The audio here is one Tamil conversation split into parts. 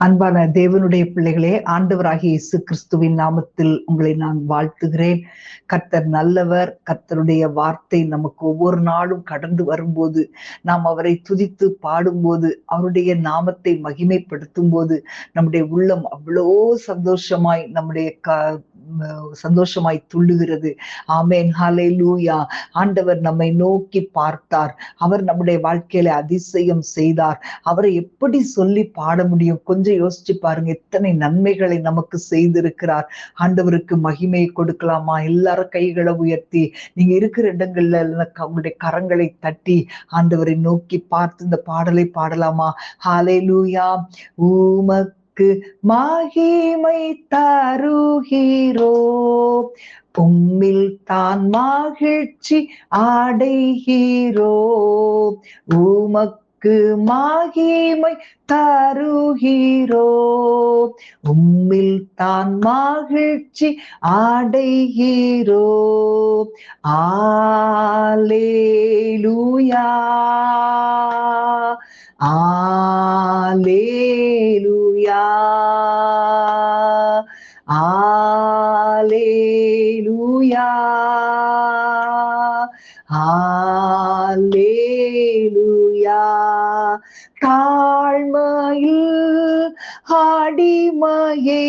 அன்பான தேவனுடைய பிள்ளைகளே, ஆண்டவராகிய இயேசு கிறிஸ்துவின் நாமத்தில் உங்களை நான் வாழ்த்துகிறேன். கர்த்தர் நல்லவர். கர்த்தருடைய வார்த்தை நமக்கு ஒவ்வொரு நாளும் கடந்து வரும்போது, நாம் அவரை துதித்து பாடும்போது, அவருடைய நாமத்தை மகிமைப்படுத்தும் போது நம்முடைய உள்ளம் அவ்வளோ சந்தோஷமாய் சந்தோஷமாய் துள்ளுகிறது. ஆமேன், ஹல்லேலூயா. ஆண்டவர் நம்மை நோக்கி பார்த்தார். அவர் நம்முடைய வாழ்க்கையில அதிசயம் செய்தார். அவரை எப்படி சொல்லி பாட முடியும்? கொஞ்சம் யோசிச்சு பாருங்க. எத்தனை நன்மைகளை நமக்கு செய்திருக்கிறார். ஆண்டவருக்கு மகிமையை கொடுக்கலாமா? எல்லாரும் கைகளை உயர்த்தி, நீங்க இருக்கிற இடங்கள்ல உங்களுடைய கரங்களை தட்டி ஆண்டவரை நோக்கி பார்த்து இந்த பாடலை பாடலாமா? ஹல்லேலூயா. உமக்கு மகிமை தருகிறோ, உம்மில் தான் மகிழ்ச்சி அடைகிறோ. உமக்கு மகிமை தருகிறோ, உம்மில் தான் மகிழ்ச்சி அடைகிறோ. அல்லேலூயா, அல்லேலூயா, அல்லேலூயா, அல்லேலூயா. தாழ்மையில் அடிமையை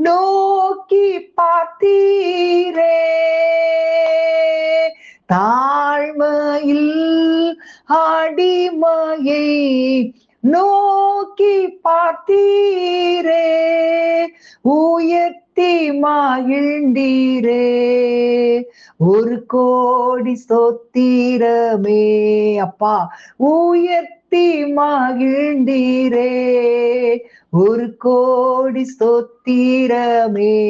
நோக்கி பார்த்தீரே, தாழ்மையில் அடிமையை நோக்கி பார்த்தீரே, உயர்த்தி மகிழ்ந்தீரே. ஒரு கோடி ஸ்தோத்திரமே அப்பா, உயர்த்தி மகிழ்ந்தீரே. ஒரு கோடி ஸ்தோத்திரமே.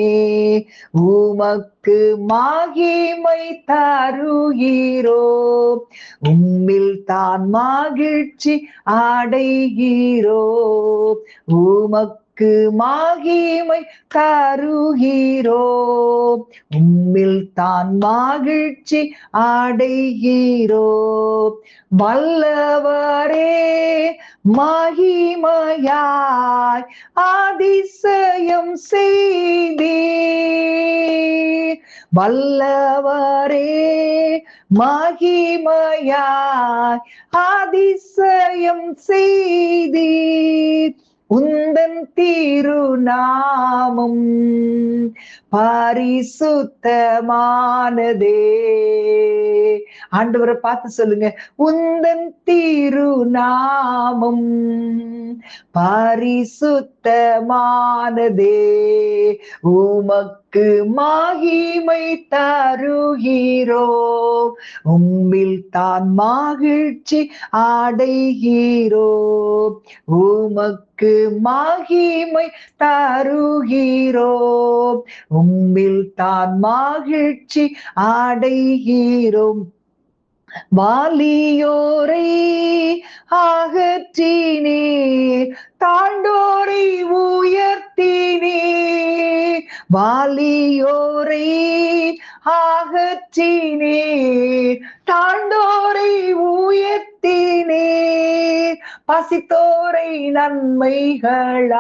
உமக்கு மகிமை தருகிறோ, உம்மில் தான் மகிழ்ச்சி அடைகிறோ. உமக்கு மகிமை தருகிறோ, உம்மில் தான் மகிழ்ச்சி அடைகிறோ. வல்லவரே மகிமையாய் அதிசயம் செய்தீர். வல்லவரே மகிமையாய் அதிசயம் செய்தீர். உந்தன் திருநாமம் பரிசுத்தமானதே. ஆண்டவரை பார்த்து சொல்லுங்க, உந்தன் திருநாமம் பரிசுத்தமானதே. உமக்கு மகிமை தருகிறோ, உம்மில் தான் மகிழ்ச்சி அடைகிறோ. உமக்கு மகிமை தருகிறோ, உம்மில் தான் மகிழ்ச்சி அடைகிறோம். வாலியோரை அகற்றினீர், தாழ்ந்தோரை உயர்த்தினீர். வாலியோரை அகற்றினீர், தாழ்ந்தோரை உயர்த்தினீர். பசித்தோரை நன்மைகளால்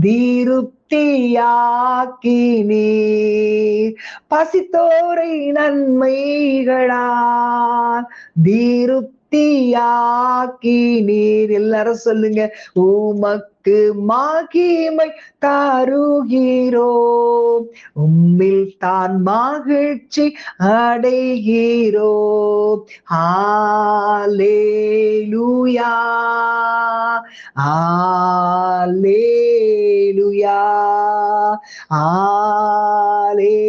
திருப்தியாக்கினீர். பசித்தோரை நன்மைகளால் திருப்தியாக்கினீர். எல்லாரும் சொல்லுங்க, உமக்கு மகிமை தருகிறோ, உம்மில் தான் மகிழ்ச்சி அடைகிறோ. அல்லேலூயா, அல்லேலூயா, அல்லேலூயா,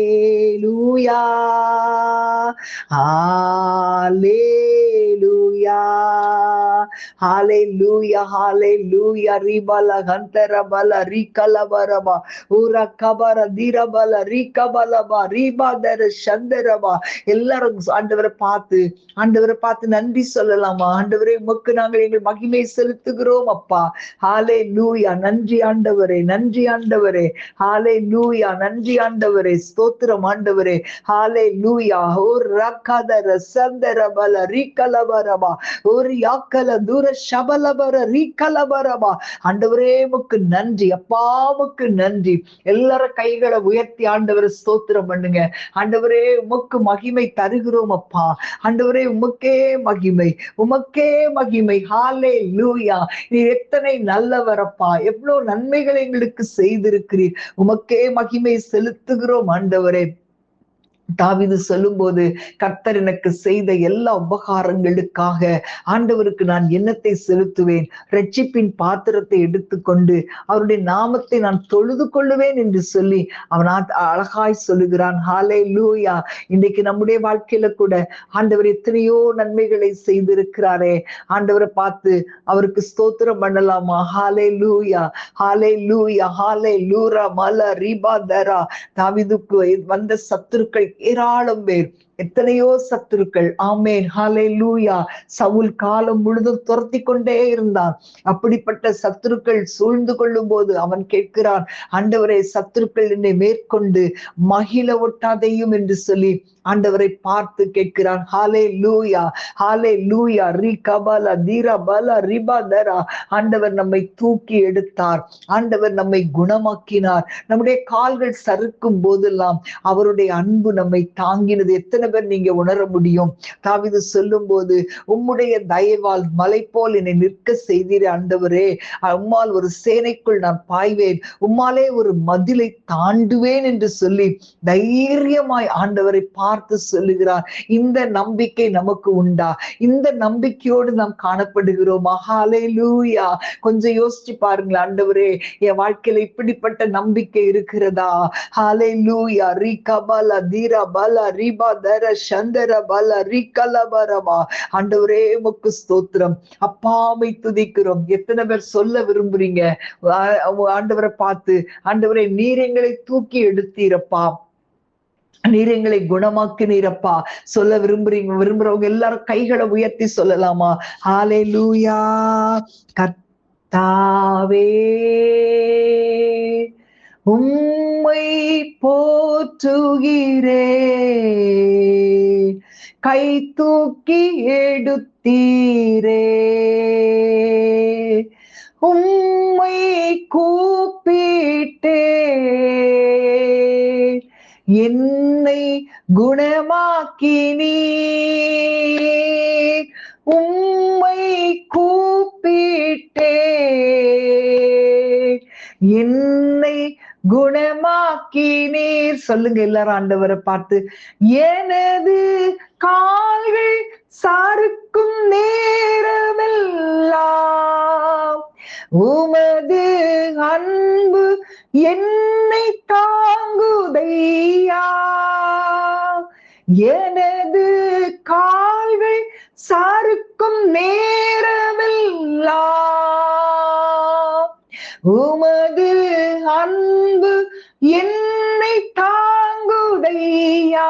அல்லேலூயா, ஹalleluya, hallelujah. Ribala gantara bala rikala baraba ura kabara dirabala rikabalaba ribadara சந்தரமா. எல்லாரும் ஆண்டவரை பார்த்து நன்றி சொல்லலாமா? ஆண்டவரே, உமக்கு நாங்கள் எங்கள் மகிமை செலுத்துகிறோம் அப்பா. ஹalleluya. நன்றி ஆண்டவரே, நன்றி ஆண்டவரே. ஹalleluya, நன்றி ஆண்டவரே. ஸ்தோத்திரம் ஆண்டவரே. ஹalleluya. ஓ ரக்கதர சந்தர பல ரிகல வரமா ஒரு யாக்கல தூர ஷபலபர ரீகலபரமா. ஆண்டவரே உமக்கு நன்றி, அப்பாவுக்கு நன்றி. எல்லாரும் கைகளை உயர்த்தி ஆண்டவரை ஸ்தோத்திரம் பண்ணுங்க. ஆண்டவரே உமக்கு மகிமை தருகிறோம் அப்பா. ஆண்டவரே உமக்கே மகிமை, உமக்கே மகிமை. ஹாலே லூயா. நீ எத்தனை நல்லவரப்பா, எவ்வளவு நன்மைகளை எங்களுக்கு செய்திருக்கிறீர். உமக்கே மகிமை செலுத்துகிறோம் ஆண்டவரே. தாவீது சொல்லும் போது, கர்த்தர் எனக்கு செய்த எல்லா உபகாரங்களுக்காக ஆண்டவருக்கு நான் எண்ணத்தை செலுத்துவேன், ரட்சிப்பின் பாத்திரத்தை எடுத்துக்கொண்டு அவருடைய நாமத்தை நான் தொழுது கொள்ளுவேன் என்று சொல்லி அவன் அழகாய் சொல்லுகிறான். ஹாலே லூயா. இன்றைக்கு நம்முடைய வாழ்க்கையில கூட ஆண்டவர் எத்தனையோ நன்மைகளை செய்திருக்கிறாரே. ஆண்டவரை பார்த்து அவருக்கு ஸ்தோத்திரம் பண்ணலாமா? ஹாலே லூயா, ஹாலே லூயா, ஹாலே லூரா மல ரீபா தரா. தாவீதுக்கு வந்த சத்துருக்கள் ஏராளம் பேர், எத்தனையோ சத்துருக்கள். ஆமேன், ஹல்லேலூயா. சவுல் காலம் முழுதும் துரத்தி கொண்டே இருந்தான். அப்படிப்பட்ட சத்துருக்கள் சூழ்ந்து கொள்ளும் போது அவன் கேட்கிறான், ஆண்டவரே சத்துருக்கள் என்னை மேற்கொண்டு மகிழ ஒட்டாதையும் என்று சொல்லி ஆண்டவரை பார்த்து கேட்கிறான். ஹல்லேலூயா, ஹல்லேலூயா. ரிகபல தீரபல ரிபதரா. ஆண்டவர் நம்மை தூக்கி எடுத்தார், ஆண்டவர் நம்மை குணமாக்கினார். நம்முடைய கால்கள் சறுக்கும் போதெல்லாம் அவருடைய அன்பு நம்மை தாங்கினது எத்தனை பேர் நீங்க உணர முடியும்? தாவீது சொல்லும் போது, உம்முடைய தயவால் மலை போல் என்னை நிற்க செய்தீரே ஆண்டவரே, உம்மால் ஒரு சேனைக்குள் நான் பாய்வேன், உம்மாலே ஒரு மதிலை தாண்டுவேன் என்று சொல்லி தைரியமாய் ஆண்டவரை பார்த்து சொல்லுகிறார். இந்த நம்பிக்கை நமக்கு உண்டா? இந்த நம்பிக்கையோடு நாம் காணப்படுகிறோமா? ஹல்லேலூயா. கொஞ்சம் யோசிச்சு பாருங்களேன். ஆண்டவரே, என் வாழ்க்கையில இப்படிப்பட்ட நம்பிக்கை இருக்கிறதா? ஹல்லேலூயா. ரிகபல தீரபல ரிபதர சந்தர பல ரிகலபரமா. ஆண்டவரே உமக்கு ஸ்தோத்திரம், அப்பாவை துதிக்கிறோம். எத்தனை பேர் சொல்ல விரும்புறீங்க ஆண்டவரை பார்த்து, ஆண்டவரே நீர் எங்களை தூக்கி எடுத்தீரப்பா, நீர் எங்களை குணமாக்கினீரப்பா. சொல்ல விரும்புறவங்க எல்லாரும் கைகளை உயர்த்தி சொல்லலாமா? ஹல்லேலூயா. கர்த்தாவே உம்மை போற்றுகிறே, கை தூக்கி எடுத்தீரே, உம்மை கூப்பிட்டே, என்னை குணமாக்கினீ, உம்மை கூப்பிட்டே, என்னை குணமாக்கினீர். சொல்லுங்க எல்லாரும் ஆண்டவரை பார்த்து. எனது கால்கள் சாருக்கும் நேரமெல்லாம் உமது அன்பு என்னை தாங்குதையா. எனது கால்கள் சாருக்கும் நேரமெல்லாம் உமது அன்பு என்னை தாங்குதையா.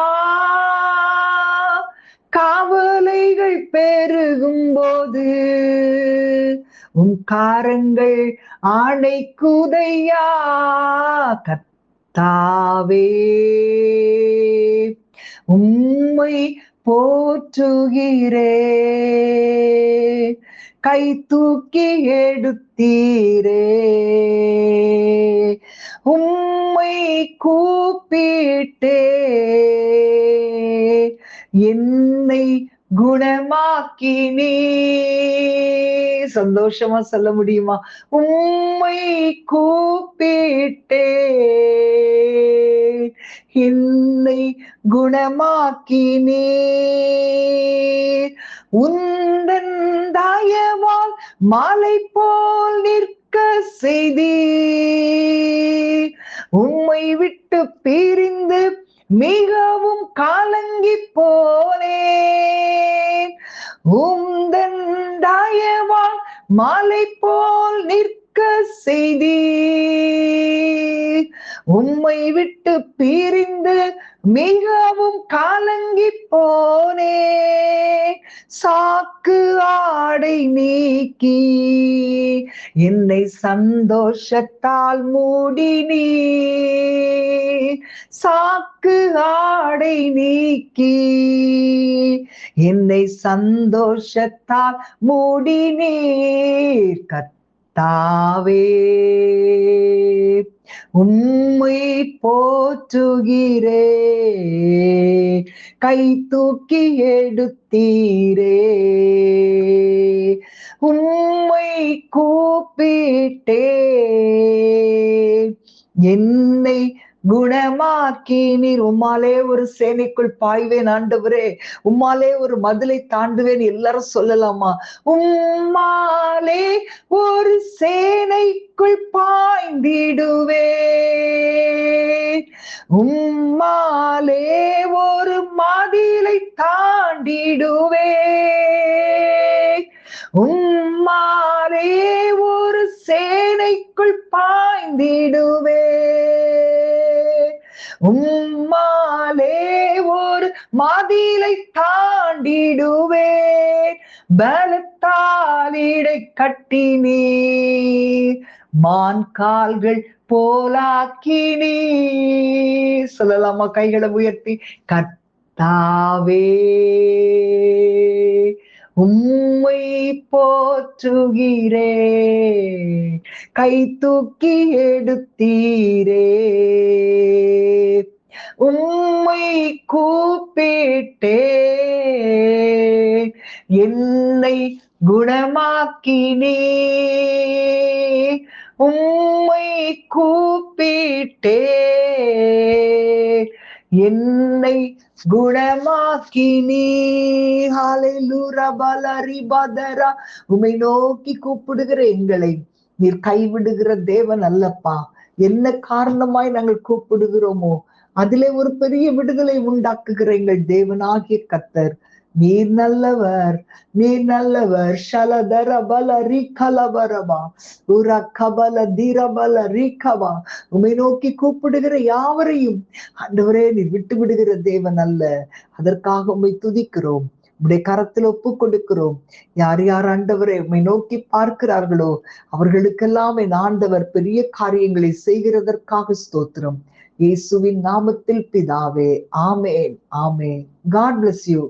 காவலைகள் பெருகும் போது உன் காரங்கள் ஆணைக்குதையா. கர்த்தாவே உம்மை போற்றுகிறே, கை தூக்கி எடுத்தீரே, உம்மை கூப்பிட்டே, என்னை குணமாக்கினீ. சந்தோஷமா சொல்ல முடியுமா? உம்மை கூப்பிட்டே, என்னை குணமாக்கினீ. உந்தன் தயவால் மாலை போல் நிற்க செய்தீர், உம்மை விட்டு பிரிந்து மிகவும் கலங்கி போனேன். உந்தன் தயவால் மாலை போல் நிற்க செய்தீர், உம்மை விட்டு பிரிந்து மிகவும் கலங்கி போனேன். சாக்கு ஆடை நீக்கி என்னை சந்தோஷத்தால் மூடினீ. சாக்கு ஆடை நீக்கி என்னை சந்தோஷத்தால் மூடினீர். கர்த்தாவே உம்மை போற்றுகிறே, கை தூக்கி எடுத்தீரே. உம்மை கூப்பிட்டே என்னை குணமாக்கி நீர். உம்மாலே ஒரு சேனைக்குள் பாய்வேன் ஆண்டவரே, உம்மாலே ஒரு மதிலை தாண்டுவேன். எல்லாரும் சொல்லலாமா? உம்மாலே ஒரு சேனைக்குள் பாய்ந்திடுவே, உம்மாலே ஒரு மதிலை தாண்டிடுவே, உம்மாலே ஒரு சேனைக்குள் பாய்ந்திடுவே, உம்மாலே ஒரு மதிலை தாண்டிடுவேன். பலத்தால் இடை கட்டினீர், மான் கால்கள் போலாக்கினீர். சொல்லலாமா? கைகளை உயர்த்தி. கர்த்தாவே உம்மை போற்றுகிறே, கை தூக்கி எடுத்தீரே. உம்மை கூப்பிட்டே என்னை குணமாக்கினே. உம்மை கூப்பிட்டே என்னை குணமாக்கினே. ஹல்லேலூயா பலரிபதரா. உம்மை நோக்கி கூப்பிடுகிற எங்களை நீர் கைவிடுகிற தேவன் அல்லப்பா. என்ன காரணமாய் நாங்கள் கூப்பிடுகிறோமோ அதிலே ஒரு பெரிய விடுதலை உண்டாக்குகிற எங்கள் தேவனாகிய கர்த்தர் நீர் நல்லவர், நீர் நல்லவர். ஷலதர பல ரீகலபரபா உர கபல தீரபல ரீகபா. உம்மை நோக்கி கூப்பிடுகிற யாவரையும் ஆண்டவரே நீர் விட்டு விடுகிற தேவன் அல்ல. அதற்காக உம்மை துதிக்கிறோம், உம்முடைய கரத்தில் ஒப்பு கொடுக்கிறோம். யார் யார் ஆண்டவரே உம்மை நோக்கி பார்க்கிறார்களோ அவர்களுக்கெல்லாம் என் ஆண்டவர் பெரிய காரியங்களை செய்கிறதற்காக ஸ்தோத்திரம். இயேசுவின் நாமத்தில் பிதாவே, ஆமேன், ஆமேன். God bless you.